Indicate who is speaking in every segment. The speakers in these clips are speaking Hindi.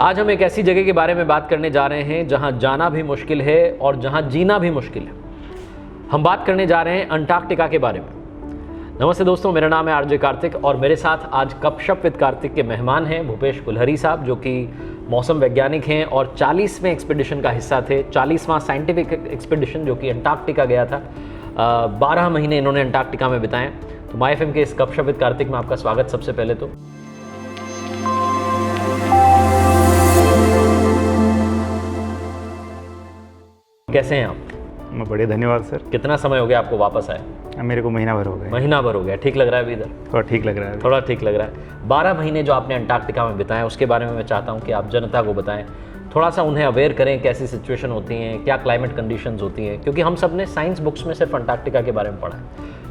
Speaker 1: आज हम एक ऐसी जगह के बारे में बात करने जा रहे हैं जहां जाना भी मुश्किल है और जहां जीना भी मुश्किल है। हम बात करने जा रहे हैं अंटार्कटिका के बारे में। नमस्ते दोस्तों, मेरा नाम है आरजे कार्तिक और मेरे साथ आज गपशप विद कार्तिक के मेहमान हैं भूपेश कुलहरी साहब, जो कि मौसम वैज्ञानिक हैं और 40वें एक्सपीडिशन का हिस्सा थे। 40वां साइंटिफिक एक्सपीडिशन जो कि अंटार्कटिका गया था। 12 महीने इन्होंने अंटार्कटिका में बिताए। तो माय एफएम के इस गपशप विद कार्तिक में आपका स्वागत। सबसे पहले तो कैसे हैं आप?
Speaker 2: मैं बड़े धन्यवाद सर।
Speaker 1: कितना समय हो गया आपको वापस आए?
Speaker 2: मेरे को महीना भर हो गया।
Speaker 1: महीना भर हो गया। ठीक लग रहा है अभी इधर?
Speaker 2: थोड़ा ठीक लग रहा है।
Speaker 1: थोड़ा ठीक लग रहा है। 12 महीने जो आपने अंटार्कटिका में बिताए उसके बारे में मैं चाहता हूँ कि आप जनता को बताएं, थोड़ा सा उन्हें अवेयर करें कैसी सिचुएशन होती हैं, क्या क्लाइमेट कंडीशंस होती हैं, क्योंकि हम सब ने साइंस बुक्स में सिर्फ अंटार्कटिका के बारे में पढ़ा है,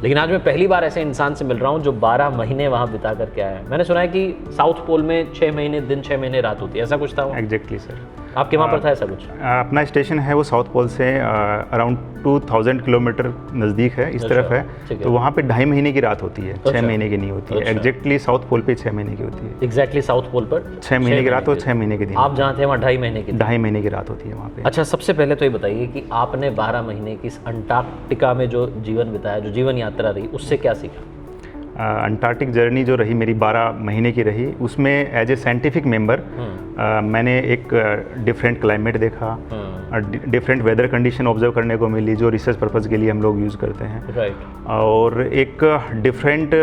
Speaker 1: लेकिन आज मैं पहली बार ऐसे इंसान से मिल रहा हूँ जो 12 महीने वहाँ बिता करके आया है। मैंने सुना है कि साउथ पोल में 6 महीने दिन 6 महीने रात होती है, ऐसा कुछ था?
Speaker 2: Exactly sir.
Speaker 1: आपके वहाँ पर था ऐसा कुछ?
Speaker 2: अपना स्टेशन है वो साउथ पोल से अराउंड 2000 किलोमीटर नज़दीक है, इस तरफ है। तो वहाँ पे 2.5 महीने की रात होती है, 6 महीने की नहीं होती है। एग्जैक्टली साउथ पोल पे 6 महीने की होती है।
Speaker 1: एग्जैक्टली साउथ पोल पर
Speaker 2: 6 महीने की रात और 6 महीने के दिन।
Speaker 1: आप जहाँ थे वहाँ 2.5 महीने की?
Speaker 2: 2.5 महीने की रात होती है वहाँ पे।
Speaker 1: अच्छा, सबसे पहले तो ये बताइए कि आपने 12 महीने की इस अंटार्कटिका में जो जीवन बिताया, जो जीवन यात्रा रही, उससे क्या सीखा?
Speaker 2: अंटार्कटिक जर्नी जो रही मेरी 12 महीने की रही, उसमें एज ए साइंटिफिक मेंबर मैंने एक डिफरेंट क्लाइमेट देखा, डिफरेंट वेदर कंडीशन ऑब्जर्व करने को मिली जो रिसर्च पर्पज़ के लिए हम लोग यूज़ करते हैं।
Speaker 1: राइट।
Speaker 2: और एक डिफरेंट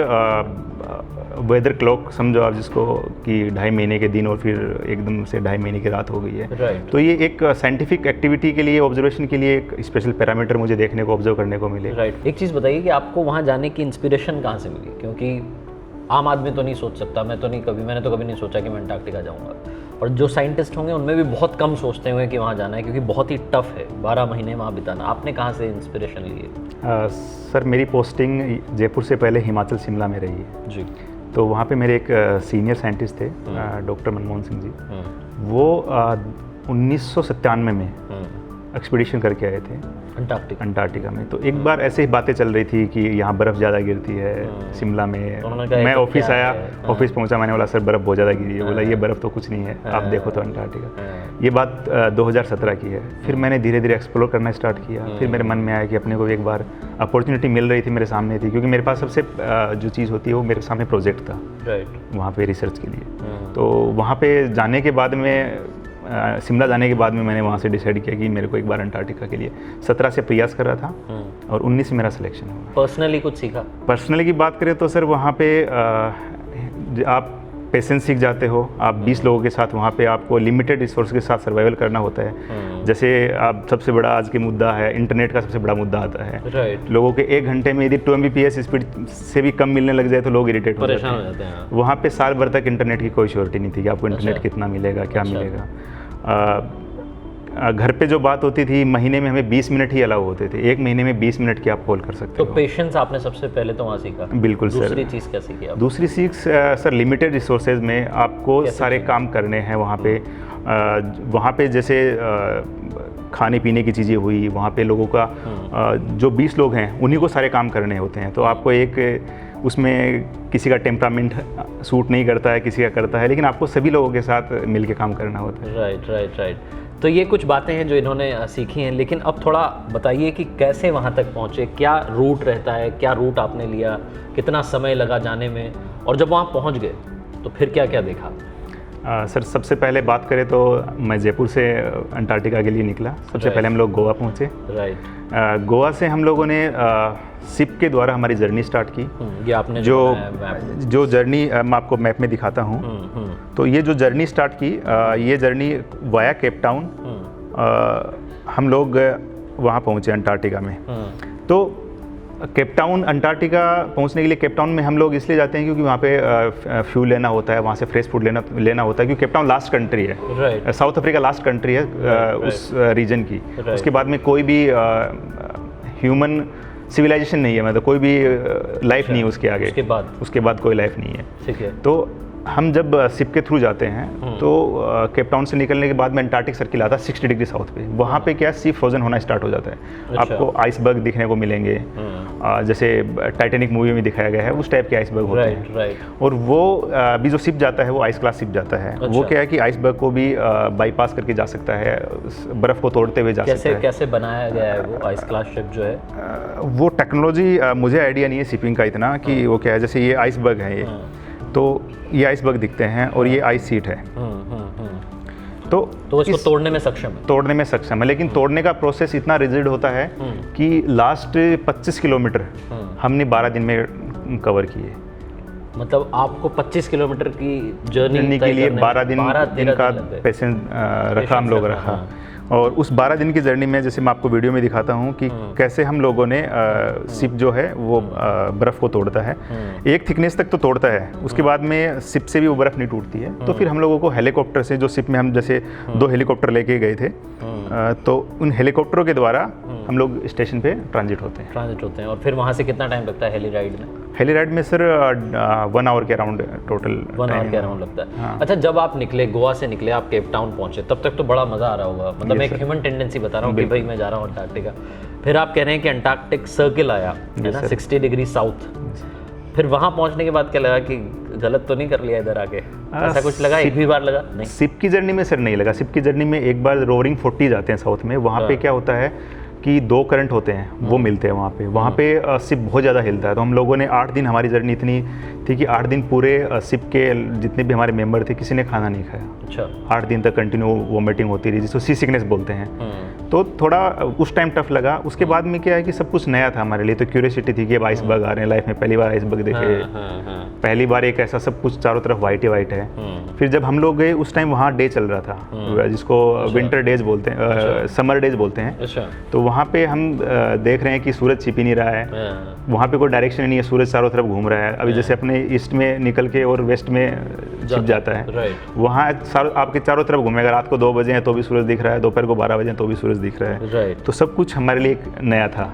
Speaker 2: वेदर क्लॉक समझो आप जिसको, कि 2.5 महीने के दिन और फिर एकदम से 2.5 महीने की रात हो गई है।
Speaker 1: Right.
Speaker 2: तो ये एक साइंटिफिक एक्टिविटी के लिए, ऑब्जर्वेशन के लिए एक स्पेशल पैरामीटर मुझे देखने को, ऑब्जर्व करने को मिले।
Speaker 1: राइट। एक चीज़ बताइए कि आपको वहाँ जाने की इंस्पिरेशन कहाँ से मिली? क्योंकि आम आदमी तो नहीं सोच सकता, मैंने तो कभी नहीं सोचा कि मैं अंटार्कटिका जाऊँगा, और जो साइंटिस्ट होंगे उनमें भी बहुत कम सोचते होंगे कि वहाँ जाना है, क्योंकि बहुत ही टफ है 12 महीने वहाँ बिताना। आपने कहाँ से इंस्पिरेशन ली है?
Speaker 2: सर मेरी पोस्टिंग जयपुर से पहले हिमाचल शिमला में रही है
Speaker 1: जी।
Speaker 2: तो वहाँ पे मेरे एक सीनियर साइंटिस्ट थे, डॉक्टर मनमोहन सिंह जी। वो 1997 में एक्सपीडिशन करके आए थे अंटार्कटिका में। तो एक बार ऐसे ही बातें चल रही थी कि यहाँ बर्फ़ ज़्यादा गिरती है शिमला में। मैं ऑफिस आया, ऑफिस पहुँचा, मैंने बोला सर बर्फ़ बहुत ज़्यादा गिरी है। बोला ये बर्फ़ तो कुछ नहीं है, आप देखो तो अंटार्कटिका। ये बात 2017 की है। फिर मैंने धीरे धीरे एक्सप्लोर करना स्टार्ट किया। फिर मेरे मन में आया कि अपने को एक बार अपॉर्चुनिटी मिल रही थी, मेरे सामने थी, क्योंकि मेरे पास सबसे जो चीज़ होती है वो मेरे सामने प्रोजेक्ट था।
Speaker 1: राइट।
Speaker 2: वहाँ पे रिसर्च के लिए। तो वहाँ पे जाने के बाद में, शिमला जाने के बाद में मैंने वहाँ से डिसाइड किया कि मेरे को एक बार अंटार्कटिका के लिए 17 से प्रयास कर रहा था और 19 में मेरा सिलेक्शन हुआ।
Speaker 1: पर्सनली कुछ सीखा? पर्सनली
Speaker 2: की बात करें तो सर वहाँ पे आप पेशेंस सीख जाते हो। आप 20 लोगों के साथ वहाँ पे आपको लिमिटेड रिसोर्स के साथ सर्वाइवल करना होता है। जैसे आप सबसे बड़ा आज के मुद्दा है इंटरनेट का, सबसे बड़ा मुद्दा आता है।
Speaker 1: राइट।
Speaker 2: लोगों के 1 घंटे में यदि 2 Mbps स्पीड से भी कम मिलने लग जाए तो लोग इरिटेट हो जाते हैं। वहाँ पे साल भर तक इंटरनेट की कोई श्योरिटी नहीं थी कि आपको इंटरनेट कितना मिलेगा, क्या मिलेगा। घर पे जो बात होती थी, महीने में हमें 20 मिनट ही अलाउ होते थे। 1 महीने में 20 मिनट की आप कॉल कर सकते हो।
Speaker 1: तो पेशेंस आपने सबसे पहले तो वहाँ सीखा?
Speaker 2: बिल्कुल सर।
Speaker 1: दूसरी चीज़ क्या सीखी आप?
Speaker 2: दूसरी सीख सर, लिमिटेड रिसोर्सेज में आपको सारे काम करने हैं वहाँ पे। वहाँ पे जैसे खाने पीने की चीज़ें हुई, वहाँ पे लोगों का जो 20 लोग हैं उन्हीं को सारे काम करने होते हैं। तो आपको एक उसमें किसी का टेम्परामेंट सूट नहीं करता है, किसी का करता है, लेकिन आपको सभी लोगों के साथ मिल के काम करना होता है।
Speaker 1: राइट। तो ये कुछ बातें हैं जो इन्होंने सीखी हैं, लेकिन अब थोड़ा बताइए कि कैसे वहाँ तक पहुँचे, क्या रूट रहता है, क्या रूट आपने लिया, कितना समय लगा जाने में, और जब वहाँ पहुँच गए तो फिर क्या क्या देखा?
Speaker 2: सर सबसे पहले बात करें तो मैं जयपुर से अंटार्कटिका के लिए निकला। सबसे पहले हम लोग गोवा पहुँचे।
Speaker 1: राइट।
Speaker 2: गोवा से हम लोगों ने शिप के द्वारा हमारी जर्नी स्टार्ट की।
Speaker 1: ये आपने
Speaker 2: जो जर्नी मैं आपको मैप में दिखाता हूँ। तो ये जो जर्नी स्टार्ट की, ये जर्नी वाया केप टाउन, हम लोग वहाँ पहुँचे अंटार्कटिका में। तो केप टाउन अंटार्कटिका पहुंचने के लिए केप टाउन में हम लोग इसलिए जाते हैं क्योंकि वहाँ पे फ्यूल लेना होता है, वहाँ से फ्रेश फूड लेना होता है, क्योंकि केप टाउन लास्ट कंट्री है।
Speaker 1: Right.
Speaker 2: South Africa last country है उस रीजन की। उसके बाद में कोई भी ह्यूमन सिविलाइजेशन नहीं है, मतलब कोई भी लाइफ नहीं है उसके आगे।
Speaker 1: उसके बाद
Speaker 2: कोई लाइफ नहीं है।
Speaker 1: ठीक है।
Speaker 2: तो हम जब शिप के थ्रू जाते हैं तो केप टाउन से निकलने के बाद में अंटार्कटिक सर्किल आता है 60 डिग्री साउथ पे। वहाँ पे क्या सी फ्रोजन होना स्टार्ट हो जाता है।
Speaker 1: अच्छा।
Speaker 2: आपको आइसबर्ग दिखने को मिलेंगे, जैसे टाइटैनिक मूवी में दिखाया गया है उस टाइप के आइसबर्ग होते हैं।
Speaker 1: राइट।
Speaker 2: और वो अभी जो शिप जाता है वो आइस क्लास शिप जाता है।
Speaker 1: अच्छा।
Speaker 2: वो क्या है कि आइसबर्ग को भी बाईपास करके जा सकता है, बर्फ़ को तोड़ते हुए जा सकता है।
Speaker 1: कैसे बनाया गया है वो आइस क्लास शिप जो है?
Speaker 2: वो टेक्नोलॉजी मुझे आइडिया नहीं है शिपिंग का इतना कि वो क्या है। जैसे ये आइसबर्ग है, ये तो ये आइसबर्ग दिखते हैं और ये आइस सीट है। तो
Speaker 1: इसको तोड़ने में सक्षम है।
Speaker 2: लेकिन तोड़ने का प्रोसेस इतना रिजिड होता है कि लास्ट 25 किलोमीटर हमने 12 दिन में कवर किए।
Speaker 1: मतलब आपको 25 किलोमीटर की जर्नी
Speaker 2: के लिए 12 दिन का पेशेंस रखा हम लोग रखा। और उस 12 दिन की जर्नी में जैसे मैं आपको वीडियो में दिखाता हूँ कि कैसे हम लोगों ने शिप जो है वो बर्फ़ को तोड़ता है। एक थिकनेस तक तो तोड़ता है, उसके बाद में शिप से भी वो बर्फ़ नहीं टूटती है। तो फिर हम लोगों को हेलीकॉप्टर से, जो शिप में हम जैसे 2 हेलीकॉप्टर लेके गए थे, तो उन हेलीकॉप्टरों के द्वारा हम लोग स्टेशन पे ट्रांजिट होते हैं।
Speaker 1: और फिर वहाँ से कितना टाइम लगता है हेली राइड में?
Speaker 2: हेली राइड में सर 1 आवर के अराउंड टोटल
Speaker 1: 1 आवर के अराउंड लगता है। हाँ। अच्छा, जब आप निकले, गोवा से निकले, आप केप टाउन पहुंचे, तब तक तो बड़ा मज़ा आ रहा होगा। मतलब मैं एक ह्यूमन टेंडेंसी बता रहा हूँ कि भाई मैं जा रहा हूँ अंटार्कटिका। फिर आप कह रहे हैं कि अंटार्कटिक सर्किल आया है ना, 60 डिग्री साउथ। फिर वहाँ पहुँचने के बाद क्या लगा कि गलत तो नहीं कर लिया इधर आके? ऐसा कुछ लगा? एक भी बार लगा? नहीं,
Speaker 2: शिप की जर्नी में सर नहीं लगा। शिप की जर्नी में एक बार रोरिंग 40 जाते हैं साउथ में। वहाँ पे क्या होता है कि 2 करंट होते हैं, वो मिलते हैं वहाँ पे शिप बहुत ज़्यादा हिलता है। तो हम लोगों ने 8 दिन, हमारी जर्नी इतनी थी कि 8 दिन पूरे शिप के जितने भी हमारे मेंबर थे किसी ने खाना नहीं खाया। अच्छा। 8 दिन तक कंटिन्यू वोमिटिंग होती रही, जिसको सी सिकनेस बोलते हैं। तो थोड़ा उस टाइम टफ लगा। उसके बाद में क्या है कि सब कुछ नया था हमारे लिए, तो क्यूरियोसिटी थी कि अब आइसबर्ग आ रहे हैं, लाइफ में पहली बार आइसबर्ग देखे। पहली बार एक ऐसा सब कुछ चारों तरफ वाइट ही वाइट है। फिर जब हम लोग गए उस टाइम वहाँ डे चल रहा था, जिसको विंटर डेज बोलते हैं, समर डेज बोलते हैं। तो वहाँ पे हम देख रहे हैं कि सूरज छिप ही नहीं रहा है। वहाँ पे कोई डायरेक्शन नहीं है, सूरज चारों तरफ घूम रहा है। अभी जैसे अपने ईस्ट में निकल के और वेस्ट में छिप जाता है, वहाँ आपके चारों तरफ घूमेगा। रात को 2 बजे हैं तो भी सूरज दिख रहा है, दोपहर को 12 बजे हैं तो भी सूरज दिख रहा है। तो सब कुछ हमारे लिए एक नया था।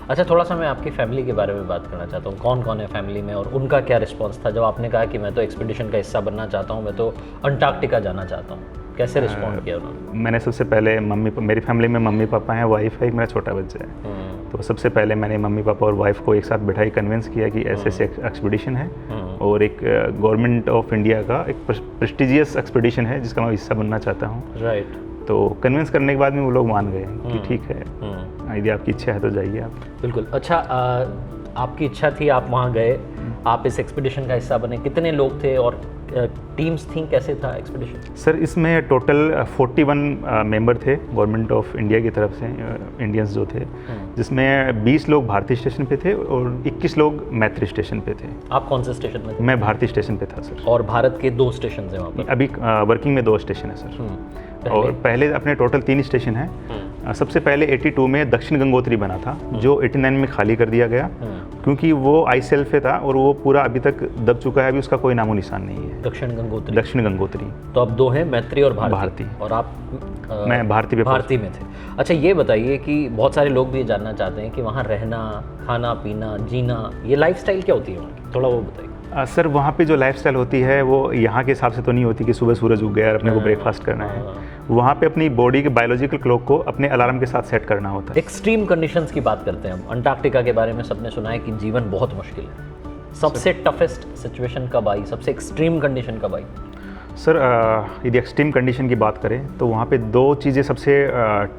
Speaker 1: अच्छा, थोड़ा सा मैं आपकी फैमिली के बारे में बात करना चाहता हूँ। कौन कौन है फैमिली में और उनका क्या रिस्पॉन्स था जब आपने कहा कि मैं तो एक्सपीडिशन का हिस्सा बनना चाहता हूँ, मैं तो अंटार्कटिका जाना चाहता हूँ? कैसे रिस्पॉन्ड किया उन्होंने?
Speaker 2: मैंने सबसे पहले मेरी फैमिली में मम्मी पापा हैं, वाइफ है, एक मेरा छोटा बच्चा है। तो सबसे पहले मैंने मम्मी पापा और वाइफ को एक साथ बिठाई, कन्विंस किया कि ऐसे एक्सपीडिशन है और एक गवर्नमेंट ऑफ इंडिया का एक प्रेस्टिजियस एक्सपीडिशन है जिसका मैं हिस्सा बनना चाहता हूँ।
Speaker 1: राइट।
Speaker 2: तो कन्विंस करने के बाद में वो लोग मान गए कि ठीक है, यदि आपकी इच्छा है तो जाइए आप।
Speaker 1: बिल्कुल। अच्छा, आपकी इच्छा थी, आप वहाँ गए, आप इस एक्सपीडिशन का हिस्सा बने। कितने लोग थे और टीम्स थी, कैसे था एक्सपीडिशन?
Speaker 2: सर इसमें टोटल 41 मेंबर थे गवर्नमेंट ऑफ इंडिया की तरफ से, इंडियंस जो थे, जिसमें 20 लोग भारतीय स्टेशन पे थे और 21 लोग मैत्री स्टेशन पे थे।
Speaker 1: आप कौन से स्टेशन में थे?
Speaker 2: मैं भारतीय स्टेशन पे था सर।
Speaker 1: और भारत के 2 स्टेशन हैं वहाँ पर?
Speaker 2: अभी वर्किंग में 2 स्टेशन है सर। और पहले अपने टोटल 3 स्टेशन हैं। सबसे पहले 82 में दक्षिण गंगोत्री बना था, जो 89 में खाली कर दिया गया क्योंकि वो आइस शेल्फ पे था और वो पूरा अभी तक दब चुका है, अभी उसका कोई नामो निशान नहीं है।
Speaker 1: दक्षिण गंगोत्री। तो अब 2 हैं, मैत्री और भारती। और आप?
Speaker 2: मैं भारती
Speaker 1: में थे। अच्छा, ये बताइए कि बहुत सारे लोग भी ये जानना चाहते हैं कि वहाँ रहना, खाना पीना, जीना, ये लाइफस्टाइल क्या होती है वहाँ की? थोड़ा वो बताइए।
Speaker 2: सर वहाँ पे जो लाइफस्टाइल होती है वो यहाँ के हिसाब से तो नहीं होती कि सुबह सूरज उग गया और अपने को ब्रेकफास्ट करना है। वहाँ पे अपनी बॉडी के बायोलॉजिकल क्लॉक को अपने अलार्म के साथ सेट करना होता है।
Speaker 1: एक्सट्रीम कंडीशंस की बात करते हैं हम। अंटार्कटिका के बारे में सबने सुना है कि जीवन बहुत मुश्किल है। सबसे टफेस्ट सिचुएशन कब आई, सबसे एक्सट्रीम कंडीशन कब आई?
Speaker 2: सर यदि एक्सट्रीम कंडीशन की बात करें तो वहाँ पे 2 चीज़ें सबसे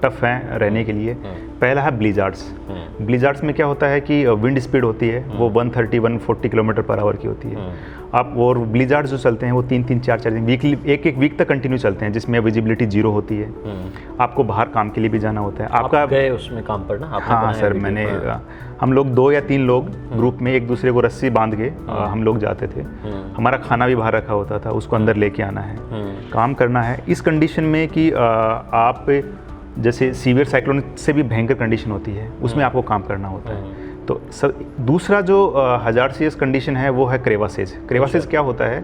Speaker 2: टफ हैं रहने के लिए। पहला है ब्लिजार्ड्स। ब्लिजार्ड्स में क्या होता है कि विंड स्पीड होती है वो 130-140 किलोमीटर पर आवर की होती है। आप और ब्लिजार्ड्स जो चलते हैं वो 3-3, 4-4 दिन, वीकली एक वीक तक कंटिन्यू चलते हैं, जिसमें विजिबिलिटी 0 होती है। आपको बाहर काम के लिए भी जाना होता है। आपका
Speaker 1: गए उसमें काम पर ना?
Speaker 2: हाँ सर, मैंने हम लोग 2 या 3 लोग ग्रुप में एक दूसरे को रस्सी बांध के हम लोग जाते थे। हमारा खाना भी बाहर रखा होता था, उसको अंदर लेके आना है, काम करना है। इस कंडीशन में कि आप जैसे सीवियर साइक्लोन से भी भयंकर कंडीशन होती है, उसमें आपको काम करना होता है। तो दूसरा जो 1000 CS कंडीशन है वो है क्रेवासेज। क्रेवासेज क्या होता है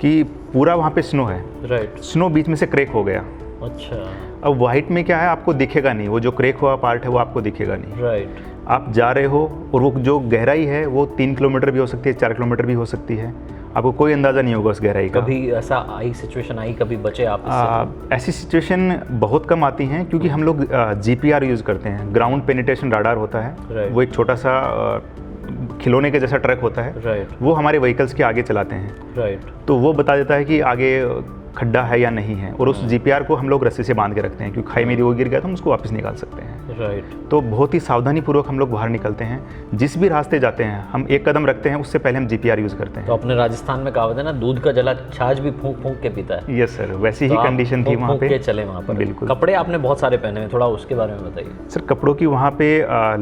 Speaker 2: कि पूरा वहाँ पे स्नो है।
Speaker 1: राइट।
Speaker 2: स्नो बीच में से क्रैक हो गया।
Speaker 1: अच्छा।
Speaker 2: अब वाइट में क्या है, आपको दिखेगा नहीं, वो जो क्रैक हुआ पार्ट है वो आपको दिखेगा नहीं।
Speaker 1: राइट।
Speaker 2: आप जा रहे हो और वो जो गहराई है वो 3 किलोमीटर भी हो सकती है, 4 किलोमीटर भी हो सकती है। आपको कोई अंदाज़ा नहीं होगा उस गहराई का।
Speaker 1: कभी ऐसा सिचुएशन आई, कभी बचे आप इससे?
Speaker 2: ऐसी सिचुएशन बहुत कम आती हैं क्योंकि हम लोग GPR यूज़ करते हैं, ग्राउंड पेनिट्रेशन राडार होता है। वो एक छोटा सा खिलौने के जैसा ट्रक होता है, वो हमारे व्हीकल्स के आगे चलाते हैं। तो वो बता देता है कि आगे खड्डा है या नहीं है, और उस GPR को हम लोग रस्सी से बांध के रखते हैं क्योंकि खाई में वो गिर गया तो हम उसको वापस निकाल सकते हैं। तो बहुत ही सावधानी पूर्वक हम लोग बाहर निकलते हैं। जिस भी रास्ते जाते हैं हम एक कदम रखते हैं, उससे पहले हम GPR यूज़ करते हैं।
Speaker 1: तो अपने राजस्थान में कहावत है ना, दूध का जला छाछ भी फूंक फूंक के पीता है।
Speaker 2: यस सर, वैसी ही कंडीशन थी वहाँ पे।
Speaker 1: चले वहाँ पर।
Speaker 2: बिल्कुल।
Speaker 1: कपड़े आपने बहुत सारे पहने हैं, थोड़ा उसके बारे में बताइए।
Speaker 2: सर कपड़ों की वहाँ पे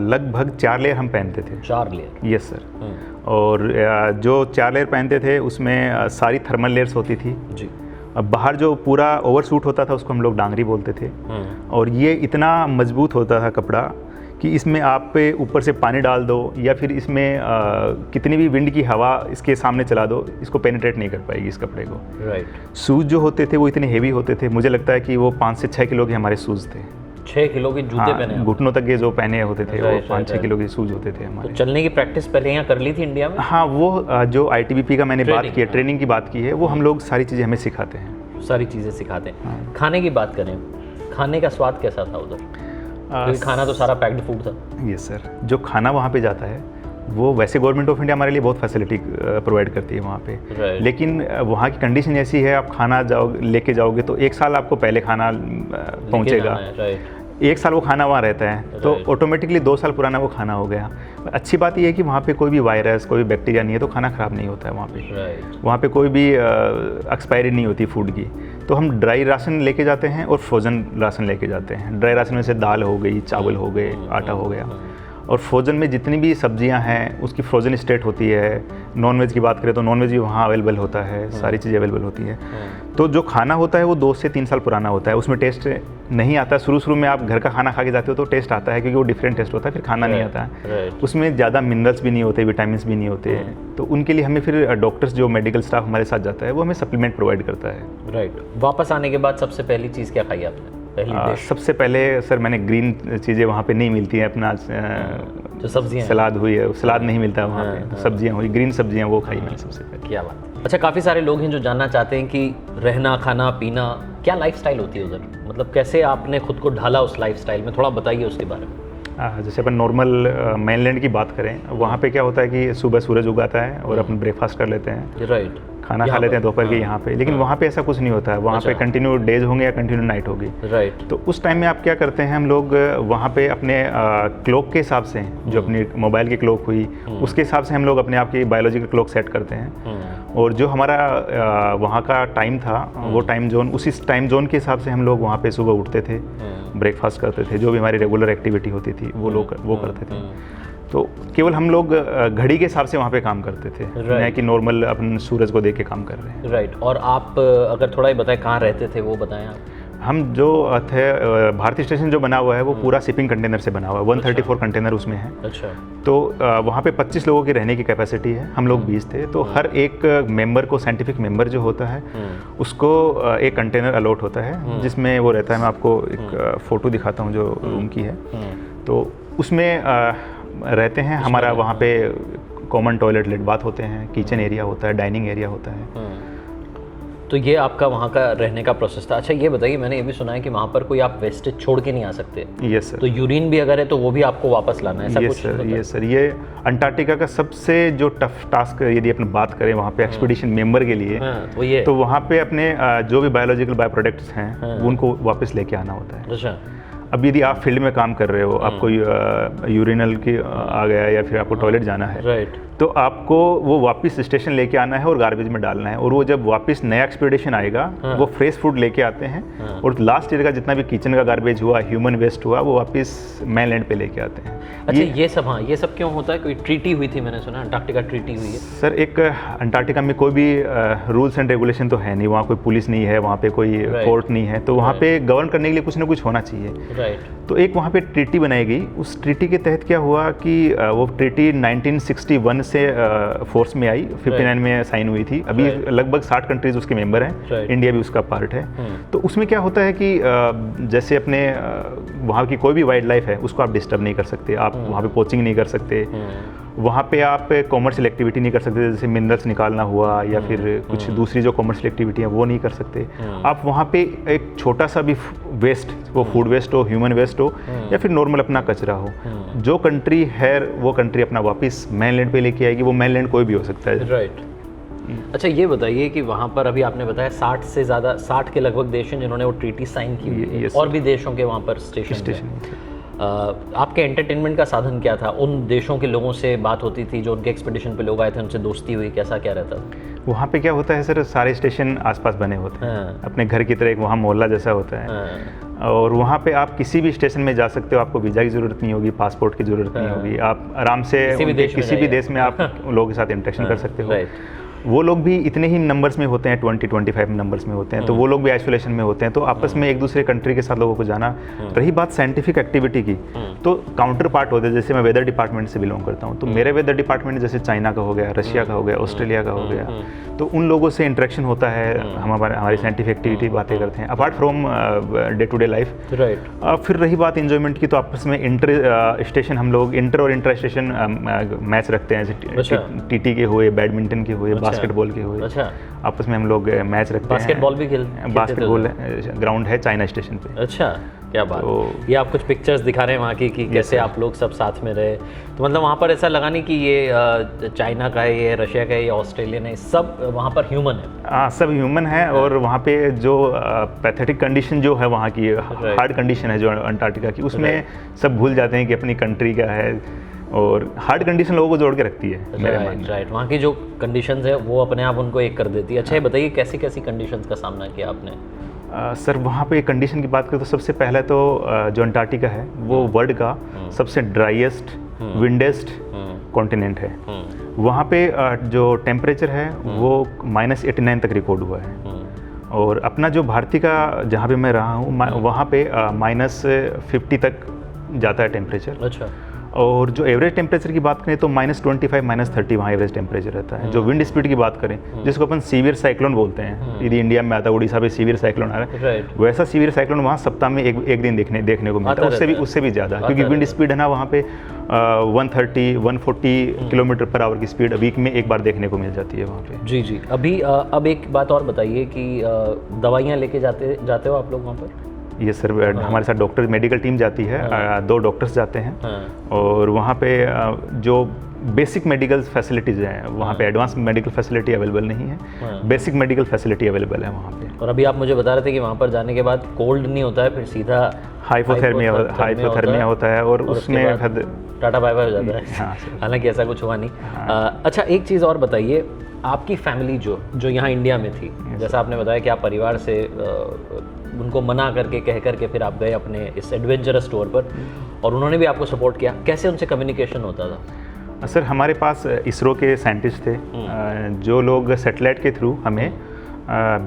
Speaker 2: लगभग 4 लेयर हम पहनते थे।
Speaker 1: 4 लेयर?
Speaker 2: Yes sir. और जो 4 लेयर पहनते थे उसमें सारी थर्मल लेयर्स होती थी जी। अब बाहर जो पूरा ओवरसूट होता था उसको हम लोग डांगरी बोलते थे। और ये इतना मजबूत होता था कपड़ा कि इसमें आप पे ऊपर से पानी डाल दो या फिर इसमें कितनी भी विंड की हवा इसके सामने चला दो, इसको पेनिट्रेट नहीं कर पाएगी इस कपड़े को। शूज़ जो होते थे वो इतने हेवी होते थे, मुझे लगता है कि वो 5 से 6 किलो के हमारे शूज़ थे।
Speaker 1: 6 किलो के जूते पहने?
Speaker 2: घुटनों तक के जो पहने होते थे वो 5-6 किलो के शूज होते थे हमारे।
Speaker 1: तो चलने की प्रैक्टिस पहले यहाँ कर ली थी इंडिया में?
Speaker 2: हाँ, वो जो ITBP का मैंने बात की है, ट्रेनिंग की बात की है, वो हम लोग सारी चीज़ें हमें सिखाते हैं।
Speaker 1: सारी चीज़ें सिखाते हैं। खाने की बात करें, खाने का स्वाद कैसा था उधर? क्योंकि खाना तो सारा पैक्ड फूड था।
Speaker 2: यस सर, जो खाना वहाँ पे जाता है वो वैसे गवर्नमेंट ऑफ इंडिया हमारे लिए बहुत फैसिलिटी प्रोवाइड करती है वहाँ पे। लेकिन वहाँ की कंडीशन ऐसी है, आप खाना लेके जाओगे तो 1 साल आपको पहले खाना पहुँचेगा। 1 साल वो खाना वहाँ रहता है, तो ऑटोमेटिकली 2 साल पुराना वो खाना हो गया। अच्छी बात ये है कि वहाँ पे कोई भी वायरस, कोई भी बैक्टीरिया नहीं है, तो खाना ख़राब नहीं होता है वहाँ पे। वहाँ पे कोई भी एक्सपायरी नहीं होती फूड की। तो हम ड्राई राशन लेके जाते हैं और फ्रोज़न राशन लेके जाते हैं। ड्राई राशन में से दाल हो गई, चावल हो गए, आटा हो गया, और फ्रोज़न में जितनी भी सब्जियां हैं उसकी फ्रोज़न स्टेट होती है। नॉनवेज की बात करें तो नॉनवेज भी वहाँ अवेलेबल होता है, सारी चीज़ें अवेलेबल होती है। तो जो खाना होता है वो 2 से 3 साल पुराना होता है, उसमें टेस्ट नहीं आता। शुरू में आप घर का खाना खा के जाते हो तो टेस्ट आता है क्योंकि वो डिफरेंट टेस्ट होता है, फिर खाना नहीं आता है। उसमें ज़्यादा मिनरल्स भी नहीं होते, विटामिन भी नहीं होते। तो उनके लिए हमें फिर डॉक्टर्स, जो मेडिकल स्टाफ हमारे साथ जाता है, वो हमें सप्लीमेंट प्रोवाइड करता है।
Speaker 1: राइट। वापस आने के बाद सबसे पहली चीज़ क्या खाई आपने?
Speaker 2: सबसे पहले सर मैंने ग्रीन चीज़ें वहाँ पे नहीं मिलती हैं, अपना
Speaker 1: जो सब्जियाँ,
Speaker 2: सलाद हुई है, सलाद नहीं मिलता है वहाँ पे। सब्जियाँ हुई, ग्रीन सब्जियाँ, वो खाई मैंने सबसे पहले।
Speaker 1: क्या बात। अच्छा, काफ़ी सारे लोग हैं जो जानना चाहते हैं कि रहना, खाना, पीना, क्या लाइफस्टाइल होती है उधर? मतलब कैसे आपने खुद को ढाला उस लाइफस्टाइल में, थोड़ा बताइए उसके बारे में।
Speaker 2: जैसे अपन नॉर्मल मेनलैंड की बात करें, वहाँ पे क्या होता है कि सुबह सूरज उगाता है और अपन ब्रेकफास्ट कर लेते हैं।
Speaker 1: राइट।
Speaker 2: खाना खा लेते हैं दोपहर के यहाँ पे। लेकिन वहाँ पे ऐसा कुछ नहीं होता है, वहाँ पे कंटिन्यू डेज होंगे या कंटिन्यू नाइट होगी।
Speaker 1: राइट।
Speaker 2: तो उस टाइम में आप क्या करते हैं, हम लोग वहाँ पे अपने क्लॉक के हिसाब से, जो अपनी मोबाइल की क्लॉक हुई उसके हिसाब से हम लोग अपने आप की बायोलॉजिकल क्लॉक सेट करते हैं। और जो हमारा वहाँ का टाइम था, वो टाइम जोन, उसी टाइम जोन के हिसाब से हम लोग वहाँ पे सुबह उठते थे, ब्रेकफास्ट करते थे, जो भी हमारी रेगुलर एक्टिविटी होती थी वो करते थे। तो केवल हम लोग घड़ी के हिसाब से वहाँ पे काम करते थे, नहीं कि नॉर्मल अपन सूरज को देख के काम कर रहे हैं।
Speaker 1: राइट। और आप अगर थोड़ा ही बताएं कहाँ रहते थे, वो बताएं आप।
Speaker 2: हम जो थे, भारतीय स्टेशन जो बना हुआ है वो पूरा शिपिंग कंटेनर से बना हुआ है। 134 कंटेनर उसमें है। अच्छा। तो वहाँ पे 25 लोगों की रहने की कैपेसिटी है, हम लोग 20 थे। तो हर एक मेंबर को, साइंटिफिक मेंबर जो होता है, उसको एक कंटेनर अलॉट होता है जिसमें वो रहता है। मैं आपको एक फ़ोटो दिखाता हूँ जो रूम की है। तो उसमें रहते हैं। हमारा वहाँ पे कॉमन टॉयलेट, लेट बाथ होते हैं, किचन एरिया होता है, डाइनिंग एरिया होता है।
Speaker 1: तो ये आपका वहाँ का रहने का प्रोसेस था। अच्छा, ये बताइए, मैंने ये भी सुना है कि वहाँ पर कोई आप वेस्टेज छोड़ के नहीं आ सकते।
Speaker 2: Yes sir.
Speaker 1: तो यूरिन भी अगर है तो वो भी आपको वापस लाना है, ऐसा कुछ?
Speaker 2: Yes sir. ये अंटार्कटिका का सबसे जो टफ टास्क, यदि अपन बात करें वहाँ पे एक्सपीडिशन मेंबर के लिए, तो वहाँ पे अपने जो भी बायोलॉजिकल बाय प्रोडक्ट्स हैं उनको वापस लेके आना होता है।
Speaker 1: अच्छा।
Speaker 2: अब यदि आप फील्ड में काम कर रहे हो, आपको यूरिनल की आ गया या फिर आपको टॉयलेट जाना है,
Speaker 1: राइट,
Speaker 2: तो आपको वो वापस स्टेशन लेके आना है और गार्बेज में डालना है। और वो जब वापस नया एक्सपीडिशन आएगा, वो फ्रेश फूड लेके आते हैं और लास्ट ईयर का जितना भी किचन का गार्बेज हुआ, ह्यूमन वेस्ट हुआ, वो वापस मेनलैंड पे लेके आते हैं।
Speaker 1: अच्छा, ये सब, हाँ, ये सब क्यों होता है? कोई ट्रीटी हुई थी, मैंने सुना अंटार्कटिका ट्रीटी हुई है।
Speaker 2: सर, एक अंटार्कटिका में कोई भी रूल्स एंड रेगुलेशन तो है नहीं, वहाँ कोई पुलिस नहीं है, वहाँ पे कोई कोर्ट नहीं है, तो वहाँ पे गवर्न करने के लिए कुछ ना कुछ होना चाहिए।
Speaker 1: राइट।
Speaker 2: तो एक वहाँ पे ट्रीटी बनाई गई। उस ट्रीटी के तहत क्या हुआ कि वो ट्रीटी 1961 से फोर्स में आई, 59 में साइन हुई थी। अभी लगभग 60 कंट्रीज उसके मेंबर हैं, इंडिया भी उसका पार्ट है। तो उसमें क्या होता है कि जैसे अपने वहाँ की कोई भी वाइल्ड लाइफ है उसको आप डिस्टर्ब नहीं कर सकते, आप वहाँ पे पोचिंग नहीं कर सकते, वहाँ पे आप कॉमर्शियल एक्टिविटी नहीं कर सकते, जैसे मिनरल्स निकालना हुआ या फिर कुछ दूसरी जो कॉमर्शियल एक्टिविटी है वो नहीं कर सकते। आप वहाँ पे एक छोटा सा भी वेस्ट, वो फूड वेस्ट हो, ह्यूमन वेस्ट हो या फिर नॉर्मल अपना कचरा हो, जो कंट्री है वो कंट्री अपना वापस मेनलैंड पे लेके आएगी। वो मेनलैंड कोई भी हो सकता है।
Speaker 1: राइट। अच्छा ये बताइए कि वहाँ पर अभी आपने बताया 60 से ज़्यादा, 60 के लगभग देश हैं जिन्होंने वो ट्रीटी साइन की हुई है, और भी देशों के वहाँ पर स्टेशन। आपके एंटरटेनमेंट का साधन क्या था? उन देशों के लोगों से बात होती थी, जो उनके एक्सपीडिशन पे लोग आए थे, उनसे दोस्ती हुई, कैसा क्या रहता था?
Speaker 2: वहाँ पे क्या होता है सर, सारे स्टेशन आसपास बने होते हैं, अपने घर की तरह एक वहाँ मोहल्ला जैसा होता है। और वहाँ पे आप किसी भी स्टेशन में जा सकते हो, आपको वीज़ा की ज़रूरत नहीं होगी, पासपोर्ट की ज़रूरत नहीं होगी, आप आराम से किसी भी देश में आप लोगों के साथ इंटरेक्शन कर सकते हो। वो लोग भी इतने ही नंबर्स में होते हैं, 20-25 नंबर्स में होते हैं, तो वो लोग भी आइसोलेशन में होते हैं, तो आपस में एक दूसरे कंट्री के साथ लोगों को जाना। रही बात साइंटिफिक एक्टिविटी की, तो काउंटर पार्ट होते हैं। जैसे मैं वेदर डिपार्टमेंट से बिलोंग करता हूँ, तो मेरे वेदर डिपार्टमेंट जैसे चाइना का हो गया, रशिया का हो गया, ऑस्ट्रेलिया का हो गया, तो उन लोगों से इंटरेक्शन होता है, हमारी साइंटिफिक एक्टिविटी बातें करते हैं apart from day to day life.
Speaker 1: Right.
Speaker 2: फिर रही बात एंजॉयमेंट की, तो आपस में इंटर स्टेशन हम लोग इंटर और इंटर स्टेशन मैच रखते हैं, जैसे टीटी के हुए, बैडमिंटन के हुए, बास्केटबॉल के हुए।
Speaker 1: अच्छा।
Speaker 2: आपस में हम लोग मैच रखते हैं।
Speaker 1: बास्केटबॉल भी खेलते?
Speaker 2: बास्केटबॉल ग्राउंड है चाइना स्टेशन पे।
Speaker 1: अच्छा, क्या बात। तो ये आप कुछ पिक्चर्स दिखा रहे हैं वहाँ की कि कैसे आप लोग सब साथ में रहे, तो मतलब वहाँ पर ऐसा लगा नहीं कि ये चाइना का है, ये रशिया का है, ये ऑस्ट्रेलियन है, सब वहाँ पर ह्यूमन है?
Speaker 2: हाँ, सब ह्यूमन है। और वहाँ पे जो पैथेटिक कंडीशन जो है, वहाँ की हार्ड कंडीशन है जो अंटार्कटिका की, उसमें सब भूल जाते हैं कि अपनी कंट्री क्या है, और हार्ड कंडीशन लोगों को जोड़ के रखती है।
Speaker 1: राइट। वहाँ की जो कंडीशंस है वो अपने आप उनको एक कर देती है। अच्छा ये बताइए कैसी कैसी कंडीशंस का सामना किया आपने?
Speaker 2: सर वहाँ पे कंडीशन की बात करें तो सबसे पहले तो जो अंटार्कटिका है वो वर्ल्ड का सबसे ड्राइएस्ट, विंडेस्ट कॉन्टिनेंट है। वहाँ पे जो टेम्परेचर है वो -89 तक रिकॉर्ड हुआ है। और अपना जो भारतीय का जहाँ पे मैं रहा हूँ वहाँ पे -50 तक जाता है टेम्परेचर।
Speaker 1: अच्छा।
Speaker 2: और जो एवरेज टेम्परेचर की बात करें तो -25 -30 वहाँ एवरेज टेम्परेचर रहता है। जो विंड स्पीड की बात करें, जिसको अपन सीवियर साइक्लोन बोलते हैं, यदि इंडिया में आता है, उड़ीसा पे सीवियर साइक्लोन आ रहा है, वैसा सीवियर साइक्लोन वहाँ सप्ताह में एक दिन देखने को मिलता है, उससे भी ज़्यादा, क्योंकि विंड स्पीड है ना वहाँ पे 130-140 किलोमीटर पर आवर की स्पीड वीक में एक बार देखने को मिल जाती है वहाँ पे।
Speaker 1: जी। अभी अब एक बात और बताइए कि दवाइयाँ लेके जाते हो आप लोग वहाँ पर?
Speaker 2: ये सर हमारे साथ डॉक्टर मेडिकल टीम जाती है, 2 डॉक्टर्स जाते हैं। और वहाँ पे जो बेसिक मेडिकल फैसिलिटीज़ हैं, वहाँ पे एडवांस मेडिकल फैसिलिटी अवेलेबल नहीं है, बेसिक मेडिकल फैसिलिटी अवेलेबल है वहाँ पे।
Speaker 1: और अभी आप मुझे बता रहे थे कि वहाँ पर जाने के बाद कोल्ड नहीं होता है, फिर सीधा
Speaker 2: हाइपोथर्मिया होता है, और उसमें
Speaker 1: टाटा बाय बाय हो जाता है। हालांकि ऐसा कुछ हुआ नहीं। अच्छा एक चीज़ और बताइए, आपकी फैमिली जो यहाँ इंडिया में थी, जैसा आपने बताया कि आप परिवार से उनको मना करके कह करके फिर आप गए अपने इस एडवेंचरस टूर पर, और उन्होंने भी आपको सपोर्ट किया, कैसे उनसे कम्युनिकेशन होता था?
Speaker 2: सर हमारे पास इसरो के साइंटिस्ट थे, जो लोग सैटेलाइट के थ्रू हमें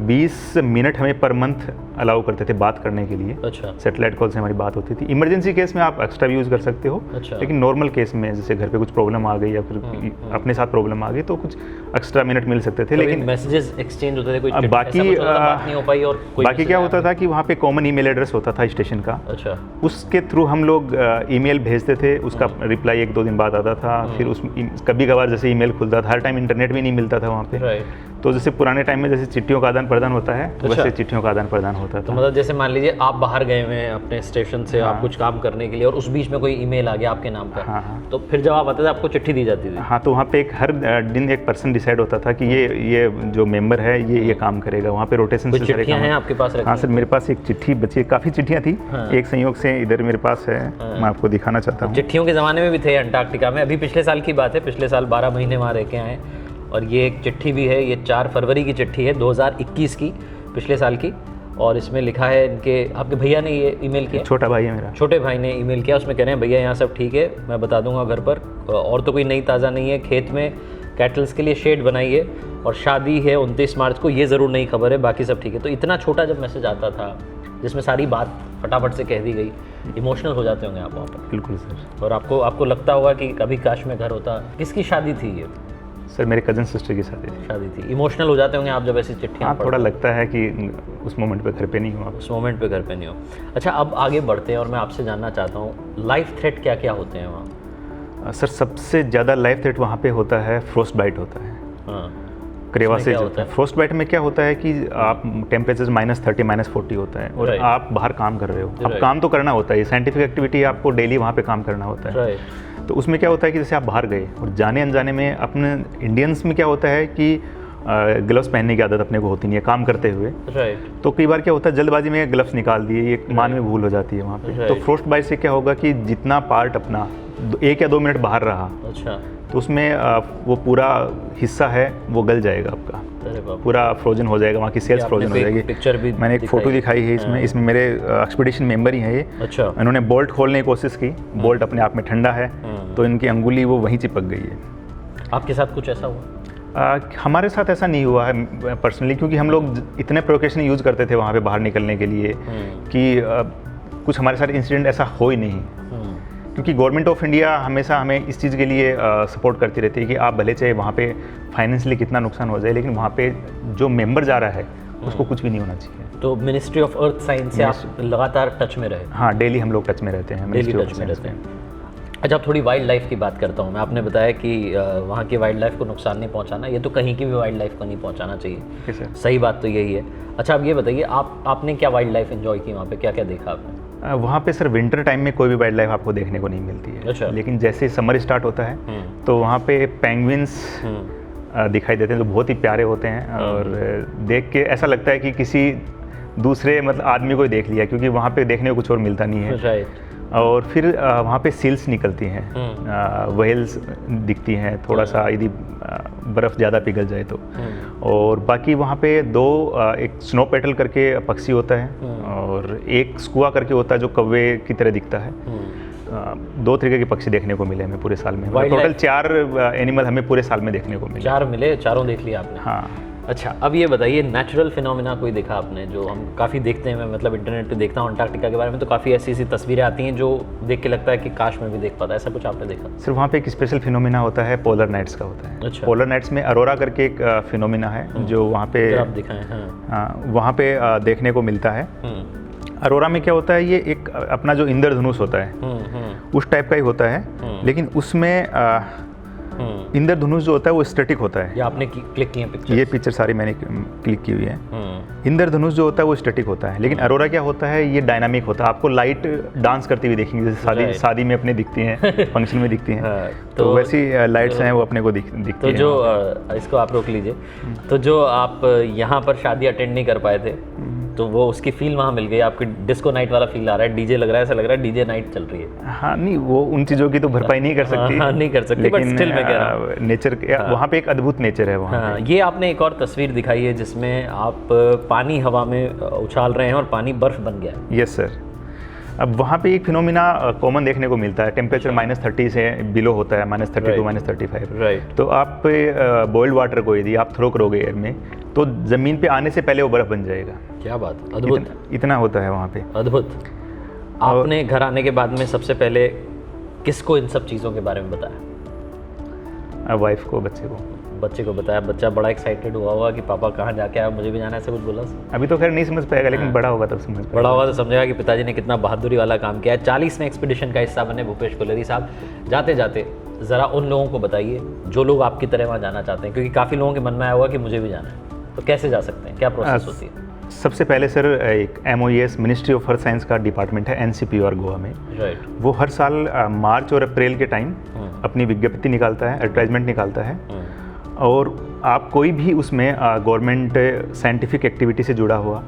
Speaker 2: 20 मिनट हमें पर मंथ अलाउ करते थे बात करने के लिए।
Speaker 1: अच्छा।
Speaker 2: सैटेलाइट कॉल से हमारी बात होती थी। इमरजेंसी केस में आप एक्स्ट्रा भी यूज़ कर सकते हो।
Speaker 1: अच्छा।
Speaker 2: लेकिन नॉर्मल केस में जैसे घर पे कुछ प्रॉब्लम आ गई या फिर अपने साथ प्रॉब्लम आ गई तो कुछ एक्स्ट्रा मिनट मिल सकते थे। लेकिन
Speaker 1: मैसेजेस एक्सचेंज होते थे, कोई
Speaker 2: बाकी
Speaker 1: बात नहीं हो पाई, और
Speaker 2: बाकी क्या होता था कि वहाँ पे कॉमन ईमेल एड्रेस होता था स्टेशन का।
Speaker 1: अच्छा।
Speaker 2: उसके थ्रू हम लोग ईमेल भेजते थे, उसका रिप्लाई 1-2 दिन बाद आता था। फिर उस कभी कभार जैसे ईमेल खुलता था, हर टाइम इंटरनेट भी नहीं मिलता था वहाँ पे, तो जैसे पुराने टाइम में जैसे चिट्ठियों का आदान प्रदान होता है, वैसे चिट्ठियों का आदान प्रदान होता था।
Speaker 1: तो मतलब जैसे मान लीजिए आप बाहर गए हुए हैं अपने स्टेशन से, आप कुछ काम करने के लिए, और उस बीच में कोई ईमेल आ गया आपके नाम का, तो फिर जब आप आते थे आपको चिट्ठी दी जाती थी?
Speaker 2: हाँ, तो वहाँ पे हर दिन एक पर्सन डिसाइड होता था कि ये जो मेंबर है ये काम करेगा। वहाँ पे रोटेशन से सारे काम।
Speaker 1: हैं आपके पास?
Speaker 2: हाँ सर, मेरे पास एक चिट्ठी बची है, काफ़ी चिट्ठियाँ थी। एक संयोग से इधर मेरे पास है, मैं आपको दिखाना चाहता हूँ।
Speaker 1: चिट्ठियों के ज़माने में भी थे अंटार्कटिका में, अभी पिछले साल की बात है, पिछले साल 12 महीने वहाँ रह के आए। और ये एक चिट्ठी भी है, ये 4 फरवरी की चिट्ठी है 2021 की, पिछले साल की। और इसमें लिखा है, इनके आपके भैया ने ये ईमेल किया,
Speaker 2: छोटा भाई है मेरा,
Speaker 1: छोटे भाई ने ईमेल किया। उसमें कह रहे हैं भैया यहाँ सब ठीक है, मैं बता दूंगा घर पर, और तो कोई नई ताज़ा नहीं है, खेत में कैटल्स के लिए शेड बनाइए, और शादी है 29 मार्च को, ये ज़रूर नई खबर है, बाकी सब ठीक है। तो इतना छोटा जब मैसेज आता था जिसमें सारी बात फटाफट से कह दी गई, इमोशनल हो जाते होंगे आप वहाँ पर?
Speaker 2: बिल्कुल सर।
Speaker 1: और आपको लगता होगा कि कभी काश में घर होता। किसकी शादी थी ये?
Speaker 2: सर मेरे कज़न सिस्टर की शादी
Speaker 1: थी। इमोशनल हो जाते होंगे आप जब ऐसी चिट्ठियाँ?
Speaker 2: हाँ, थोड़ा लगता है कि उस मोमेंट पे घर पे नहीं हो आप।
Speaker 1: उस मोमेंट पे घर पे नहीं हो। अच्छा अब आगे बढ़ते हैं, और मैं आपसे जानना चाहता हूँ लाइफ थ्रेट क्या क्या होते हैं वहाँ?
Speaker 2: सर सबसे ज़्यादा लाइफ थ्रेट वहाँ पे होता है, फ्रोस्ट बाइट होता है। करेवा से फ्रोस्ट बाइट में क्या होता है कि आप टेम्परेचर -30 -40 होता है और आप बाहर काम कर रहे हो। अब काम तो करना होता है, साइंटिफिक एक्टिविटी आपको डेली वहाँ पे काम करना होता है। तो उसमें क्या होता है कि जैसे आप बाहर गए और जाने अनजाने में, अपने इंडियंस में क्या होता है कि ग्लव्स पहनने की आदत अपने को होती नहीं है काम करते हुए। तो कई बार क्या होता है जल्दबाजी में ग्लव्स निकाल दिए, ये मानवीय भूल हो जाती है वहाँ पे। तो फ्रोस्ट बाइट से क्या होगा कि जितना पार्ट अपना 1 या 2 मिनट बाहर रहा, तो उसमें वो पूरा हिस्सा है वो गल जाएगा आपका, पूरा फ्रोजन हो जाएगा, वहाँ की सेल्स फ्रोजन हो जाएगी।
Speaker 1: पिक्चर भी
Speaker 2: मैंने एक फ़ोटो दिखाई है इसमें मेरे एक्सपीडिशन मेंबर ही है ये।
Speaker 1: अच्छा।
Speaker 2: इन्होंने बोल्ट खोलने की कोशिश की, बोल्ट अपने आप में ठंडा है तो इनकी अंगुली वो वहीं चिपक गई है।
Speaker 1: आपके साथ कुछ ऐसा हुआ?
Speaker 2: हमारे साथ ऐसा नहीं हुआ है पर्सनली, क्योंकि हम लोग इतने प्रिकॉशन यूज़ करते थे वहाँ पे बाहर निकलने के लिए कि कुछ हमारे साथ इंसिडेंट ऐसा हो ही नहीं। क्योंकि गवर्नमेंट ऑफ इंडिया हमेशा हमें इस चीज़ के लिए सपोर्ट करती रहती है कि आप भले चाहे वहाँ पे फाइनेंशियली कितना नुकसान हो जाए, लेकिन वहाँ पे जो मेंबर जा रहा है उसको कुछ भी नहीं होना चाहिए।
Speaker 1: तो मिनिस्ट्री ऑफ अर्थ साइंस से आप लगातार टच में रहे?
Speaker 2: हाँ, डेली हम लोग टच में रहते हैं,
Speaker 1: डेली टच में रहते हैं। अच्छा, थोड़ी वाइल्ड लाइफ की बात करता हूँ मैं। आपने बताया कि वहाँ की वाइल्ड लाइफ को नुकसान नहीं पहुँचाना, ये तो कहीं की भी वाइल्ड लाइफ को नहीं पहुँचाना चाहिए। सही बात तो यही है। अच्छा, अब ये बताइए आपने क्या वाइल्ड लाइफ एंजॉय की वहाँ पे, क्या क्या देखा आपने?
Speaker 2: वहाँ पे सर विंटर टाइम में कोई भी वाइल्ड लाइफ आपको देखने को नहीं मिलती है।
Speaker 1: अच्छा।
Speaker 2: लेकिन जैसे समर स्टार्ट होता है तो वहाँ पे पेंगुइन्स दिखाई देते हैं जो बहुत ही प्यारे होते हैं और देख के ऐसा लगता है कि किसी दूसरे मतलब आदमी को ही देख लिया, क्योंकि वहाँ पे देखने को कुछ और मिलता नहीं है। और फिर वहाँ पे सील्स निकलती हैं, व्हेल्स दिखती हैं थोड़ा सा यदि बर्फ़ ज़्यादा पिघल जाए तो। और बाकी वहाँ पे एक स्नो पेटल करके पक्षी होता है और एक स्कुआ करके होता है जो कौवे की तरह दिखता है। 2 तरीके के पक्षी देखने को मिले हमें पूरे साल में। टोटल 4 एनिमल हमें पूरे साल में देखने को मिले।
Speaker 1: 4 मिले, चारों देख लिया आपने?
Speaker 2: हाँ।
Speaker 1: अच्छा, अब ये बताइए नेचुरल फिनोमिना कोई देखा आपने जो हम काफ़ी देखते हैं? मैं मतलब इंटरनेट पे देखता हूँ अंटार्कटिका के बारे में, तो काफ़ी ऐसी ऐसी तस्वीरें आती हैं जो देख के लगता है कि काश मैं भी देख पाता। ऐसा कुछ आपने देखा?
Speaker 2: सिर्फ वहाँ पे एक स्पेशल फिनोमिना होता है, पोलर नाइट्स का होता है।
Speaker 1: अच्छा।
Speaker 2: पोलर नाइट्स में अरोरा करके एक फिनोमिना है जो वहाँ पे
Speaker 1: आप दिखाएं।
Speaker 2: हाँ, वहाँ पे देखने को मिलता है। अरोरा में क्या होता है, ये एक अपना जो इंद्रधनुष होता है उस टाइप का ही होता है, लेकिन उसमें इंद्रधनुष जो होता है वो स्टैटिक होता है।
Speaker 1: ये आपने क्लिक किए पिक्चर?
Speaker 2: ये पिक्चर सारी मैंने क्लिक की हुई है। इंद्रधनुष जो होता है वो स्टैटिक होता है, लेकिन अरोरा क्या होता है, ये डायनामिक होता है। आपको लाइट डांस करती हुई देखेंगे, जैसे शादी में अपने दिखती हैं, फंक्शन में दिखती हैं। तो वैसी लाइट्स हैं वो अपने को दिखती हैं।
Speaker 1: तो जो इसको आप रोक लीजिए। तो जो आप यहाँ पर शादी अटेंड नहीं कर पाए थे तो वो उसकी फील वहाँ मिल गई आपकी? डिस्को नाइट वाला फील आ रहा है, डीजे लग रहा है, ऐसा लग रहा है डीजे नाइट चल रही है।
Speaker 2: हाँ, नहीं वो उन चीज़ों की तो भरपाई नहीं कर सकती।
Speaker 1: हाँ, नहीं कर सकती, लेकिन स्टिल मैं कह रहा हूँ
Speaker 2: नेचर वहाँ पे एक अद्भुत नेचर है वहाँ।
Speaker 1: हाँ, ये आपने एक और तस्वीर दिखाई है जिसमें आप पानी हवा में उछाल रहे हैं और पानी बर्फ बन गया है।
Speaker 2: Yes sir. अब वहाँ पे एक फिनोमिना कॉमन देखने को मिलता है, टेम्परेचर -30 से बिलो होता है, -32 -35।
Speaker 1: राइट।
Speaker 2: तो आप बॉइल्ड वाटर को यदि आप थ्रो करोगे एयर में तो ज़मीन पे आने से पहले वो बर्फ़ बन जाएगा।
Speaker 1: क्या बात, अद्भुत।
Speaker 2: इतना होता है वहाँ पे,
Speaker 1: अद्भुत। आपने घर आने के बाद में सबसे पहले किसको इन सब चीज़ों के बारे में बताया?
Speaker 2: वाइफ को, बच्चे को
Speaker 1: बताया। बच्चा बड़ा एक्साइटेड हुआ होगा कि पापा कहाँ जाके आया, मुझे भी जाना है, ऐसा कुछ बोला?
Speaker 2: अभी तो खैर नहीं समझ पाएगा, लेकिन बड़ा होगा तब समझ पाएगा।
Speaker 1: बड़ा होगा तो समझेगा कि पिताजी ने कितना बहादुरी वाला काम किया है। 40वें एक्सपीडिशन का हिस्सा बने भूपेश कोलेरी साहब। जाते जाते ज़रा उन लोगों को बताइए जो लोग आपकी तरह वहाँ जाना चाहते हैं, क्योंकि काफ़ी लोगों के मन में आया होगा कि मुझे भी जाना है, तो कैसे जा सकते हैं, क्या प्रोसेस होती है?
Speaker 2: सबसे पहले सर एक MOES ministry of earth science का डिपार्टमेंट है NCPR गोवा में।
Speaker 1: राइट।
Speaker 2: वो हर साल मार्च और अप्रैल के टाइम अपनी विज्ञप्ति निकालता है, एडवर्टाइजमेंट निकालता है। और आप कोई भी उसमें गवर्नमेंट साइंटिफिक एक्टिविटी से जुड़ा हुआ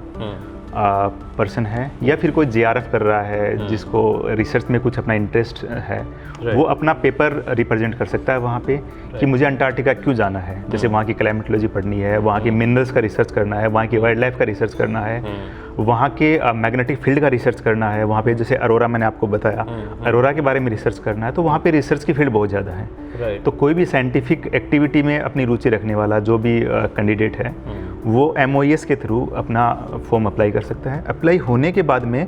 Speaker 2: पर्सन है या फिर कोई JRF कर रहा है जिसको रिसर्च में कुछ अपना इंटरेस्ट है, वो अपना पेपर रिप्रेजेंट कर सकता है वहाँ पे कि मुझे अंटार्कटिका क्यों जाना है। जैसे वहाँ की क्लाइमेटोलॉजी पढ़नी है, वहाँ के मिनरल्स का रिसर्च करना है, वहाँ की वाइल्ड लाइफ का रिसर्च करना है, वहाँ के मैग्नेटिक फील्ड का रिसर्च करना है, वहाँ पे जैसे अरोरा मैंने आपको बताया, अरोरा के बारे में रिसर्च करना है, तो वहाँ पे रिसर्च की फील्ड बहुत ज़्यादा है। तो कोई भी साइंटिफिक एक्टिविटी में अपनी रुचि रखने वाला जो भी कैंडिडेट है वो MOES के थ्रू अपना फॉर्म अप्लाई कर सकता है। अप्लाई होने के बाद में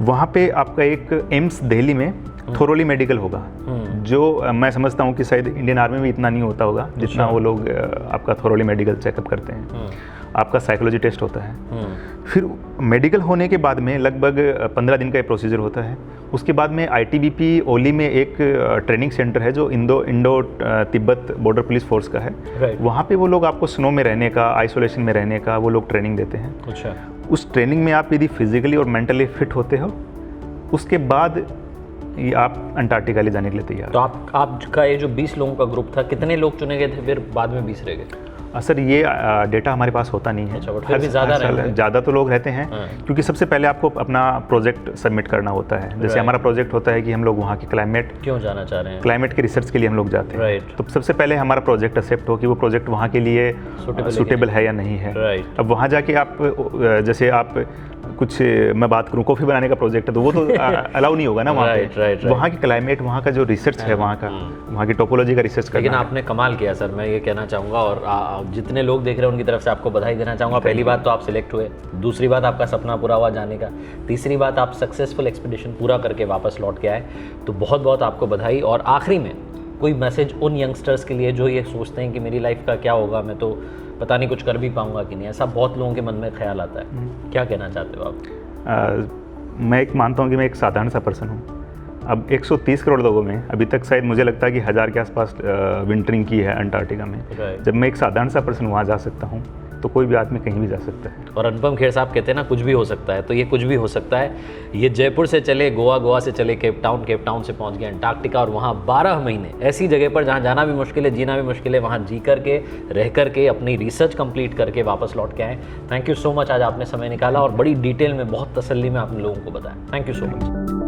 Speaker 2: वहाँ पे आपका एक एम्स दिल्ली में थोरोली मेडिकल होगा, जो मैं समझता हूँ कि शायद इंडियन आर्मी में इतना नहीं होता होगा जितना वो लोग आपका थोरोली मेडिकल चेकअप करते हैं। आपका साइकोलॉजी टेस्ट होता है। फिर मेडिकल होने के बाद में लगभग 15 दिन का ये प्रोसीजर होता है। उसके बाद में ITBP ओली में एक ट्रेनिंग सेंटर है जो Indo Tibet border police force का है। वहाँ पे वो लोग आपको स्नो में रहने का, आइसोलेशन में रहने का वो लोग ट्रेनिंग देते हैं।
Speaker 1: अच्छा।
Speaker 2: उस ट्रेनिंग में आप यदि फिजिकली और मेंटली फिट होते हो, उसके बाद ये आप अंटार्कटिका ले जाने के लिए तैयार।
Speaker 1: तो आपका ये जो 20 लोगों का ग्रुप था, कितने लोग चुने गए थे फिर बाद में 20 रह गए?
Speaker 2: सर ये डेटा हमारे पास होता नहीं है।
Speaker 1: अच्छा, फिर भी ज़्यादा
Speaker 2: तो लोग रहते हैं। क्योंकि सबसे पहले आपको अपना प्रोजेक्ट सबमिट करना होता है। जैसे हमारा प्रोजेक्ट होता है कि हम लोग वहाँ के क्लाइमेट
Speaker 1: क्यों जाना चाह रहे हैं,
Speaker 2: क्लाइमेट के रिसर्च के लिए हम लोग जाते हैं। तो सबसे पहले हमारा प्रोजेक्ट एक्सेप्ट हो कि वो प्रोजेक्ट वहाँ के लिए सूटेबल है या नहीं है। अब वहाँ जाके आप जैसे आप कुछ मैं बात करूँ कॉफ़ी बनाने का प्रोजेक्ट है तो वो तो अलाउ नहीं होगा ना वहाँ पे। वहाँ की क्लाइमेट, वहाँ का जो रिसर्च है, वहाँ की टोपोलॉजी का रिसर्च करना।
Speaker 1: लेकिन आपने कमाल किया सर, मैं ये कहना चाहूँगा और जितने लोग देख रहे हैं उनकी तरफ से आपको बधाई देना चाहूँगा। पहली बात तो आप सिलेक्ट हुए, दूसरी बात आपका सपना पूरा हुआ जाने का, तीसरी बात आप सक्सेसफुल एक्सपीडिशन पूरा करके वापस लौट के आए, तो बहुत बहुत आपको बधाई। और आखिरी में कोई मैसेज उन यंगस्टर्स के लिए जो ये सोचते हैं कि मेरी लाइफ का क्या होगा, मैं तो पता नहीं कुछ कर भी पाऊंगा कि नहीं, ऐसा बहुत लोगों के मन में ख्याल आता है, क्या कहना चाहते हो आप?
Speaker 2: मैं एक मानता हूँ कि मैं एक साधारण सा पर्सन हूँ। अब 130 करोड़ लोगों में अभी तक शायद मुझे लगता है कि 1000 के आसपास विंटरिंग की है अंटार्कटिका में। जब मैं एक साधारण सा पर्सन वहाँ जा सकता हूँ तो कोई भी आदमी कहीं भी जा सकता है।
Speaker 1: और अनुपम खेर साहब कहते हैं ना, कुछ भी हो सकता है, तो ये कुछ भी हो सकता है। ये जयपुर से चले गोवा, गोवा से चले केप टाउन से पहुंच गए अंटार्कटिका, और वहाँ 12 महीने ऐसी जगह पर जहाँ जाना भी मुश्किल है, जीना भी मुश्किल है, वहाँ जी करके रह करके अपनी रिसर्च कंप्लीट करके वापस लौट के आए। थैंक यू सो मच, आज आपने समय निकाला और बड़ी डिटेल में बहुत तसल्ली में आपने लोगों को बताया। Thank you so much.